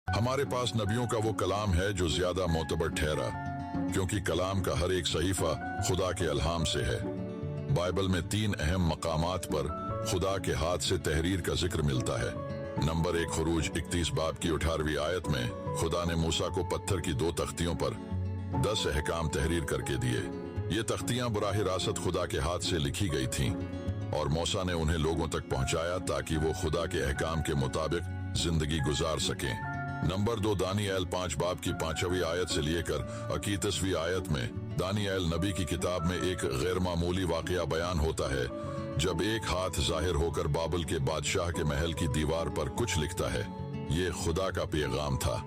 हमारे पास नबियों का वो कलाम है जो ज्यादा मोतबर ठहरा, क्योंकि कलाम का हर एक सहीफा खुदा के अल्हाम से है। बाइबल में 3 अहम मकामात पर खुदा के हाथ से तहरीर का जिक्र मिलता है। नंबर 1 खुरूज 31 बाब की 18वीं आयत में खुदा ने मूसा को पत्थर की 2 तख्तियों पर 10 अहकाम तहरीर करके दिए। ये तख्तियां बराह रास्त खुदा के हाथ से लिखी गई थीं और मूसा ने उन्हें लोगों तक पहुंचाया ताकि वो खुदा के अहकाम के मुताबिक जिंदगी गुजार सकें। नंबर 2 दानियल 5 बाब की 5वीं आयत से लेकर 31वीं आयत में दानियल नबी की किताब में एक गैर मामूली वाकया बयान होता है, जब एक हाथ जाहिर होकर बाबल के बादशाह के महल की दीवार पर कुछ लिखता है। ये खुदा का पैगाम था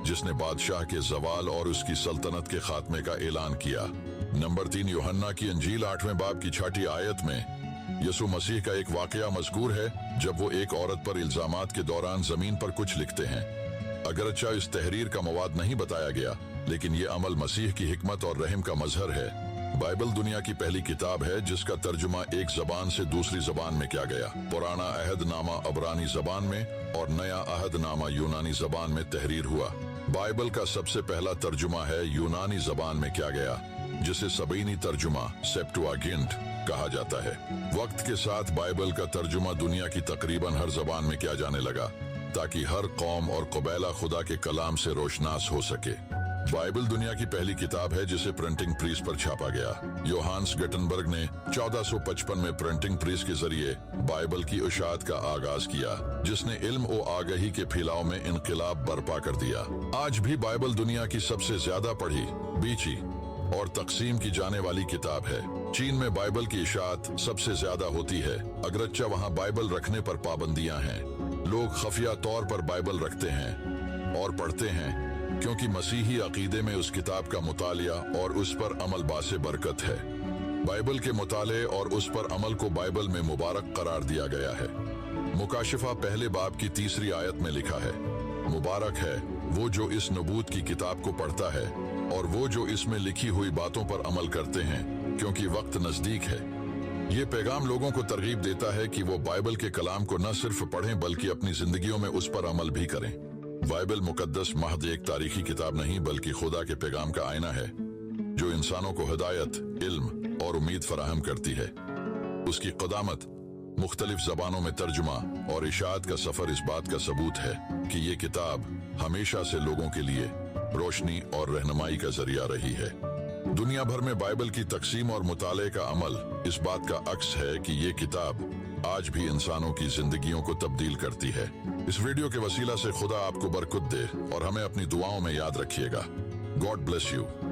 जिसने बादशाह के जवाल और उसकी सल्तनत के खात्मे का ऐलान किया। नंबर 3 यूहन्ना की इंजील 8वें बाब की 6ठी आयत में यसु मसीह का एक वाकया मज़कूर है, जब वो एक औरत पर इल्जामात के दौरान जमीन पर कुछ लिखते हैं। अगरचा इस तहरीर का मवाद नहीं बताया गया, लेकिन ये अमल मसीह की हिकमत और रहम का मजहर है। बाइबल दुनिया की पहली किताब है जिसका तर्जुमा एक जबान से दूसरी जबान में किया गया। पुराना अहदनामा अबरानी जबान में और नया अहदनामा यूनानी जबान में तहरीर हुआ। बाइबल का सबसे पहला तर्जुमा है यूनानी जबान में किया गया, जिसे सबईनी तर्जुमा सेप्टुआगिंट कहा जाता है। वक्त के साथ बाइबल का तर्जुमा दुनिया की तकरीबन हर जबान में किया जाने लगा, ताकि हर कौम और कबैला खुदा के कलाम से रोशनास हो सके। बाइबल दुनिया की पहली किताब है जिसे प्रिंटिंग प्रेस पर छापा गया। योहान्स गटनबर्ग ने 1455 में प्रिंटिंग प्रेस के जरिए बाइबल की इशाअत का आगाज किया, जिसने इल्म और आगाही के फैलाव में इनकलाब बर्पा कर दिया। आज भी बाइबल दुनिया की सबसे ज्यादा पढ़ी, बीची और तकसीम की जाने वाली किताब है। चीन में बाइबल की इशाअत सबसे ज्यादा होती है, अगरचा वहाँ बाइबल रखने पर पाबंदियां हैं। लोग खफिया तौर पर बाइबल रखते हैं और पढ़ते हैं, क्योंकि मसीही अकीदे में उस किताब का मुतालिया और उस पर अमल बासे बरकत है। बाइबल के मुताले और उस पर अमल को बाइबल में मुबारक करार दिया गया है। मुकाशिफा पहले बाब की 3री आयत में लिखा है, मुबारक है वो जो इस नबूत की किताब को पढ़ता है और वो जो इसमें लिखी हुई बातों पर अमल करते हैं, क्योंकि वक्त नजदीक है। ये पैगाम लोगों को तरगीब देता है कि वो बाइबल के कलाम को न सिर्फ पढ़ें बल्कि अपनी जिंदगियों में उस पर अमल भी करें। बाइबल मुकद्दस महज एक तारीखी किताब नहीं बल्कि खुदा के पैगाम का आईना है, जो इंसानों को हिदायत, इल्म और उम्मीद फराहम करती है। उसकी क़दामत, मुख्तलिफ जबानों में तर्जुमा और इशाअत का सफर इस बात का सबूत है कि ये किताब हमेशा से लोगों के लिए रोशनी और रहनुमाई का जरिया रही है। दुनिया भर में बाइबल की तकसीम और मुताले का अमल इस बात का अक्स है कि ये किताब आज भी इंसानों की जिंदगियों को तब्दील करती है। इस वीडियो के वसीला से खुदा आपको बरकत दे और हमें अपनी दुआओं में याद रखिएगा। God bless you.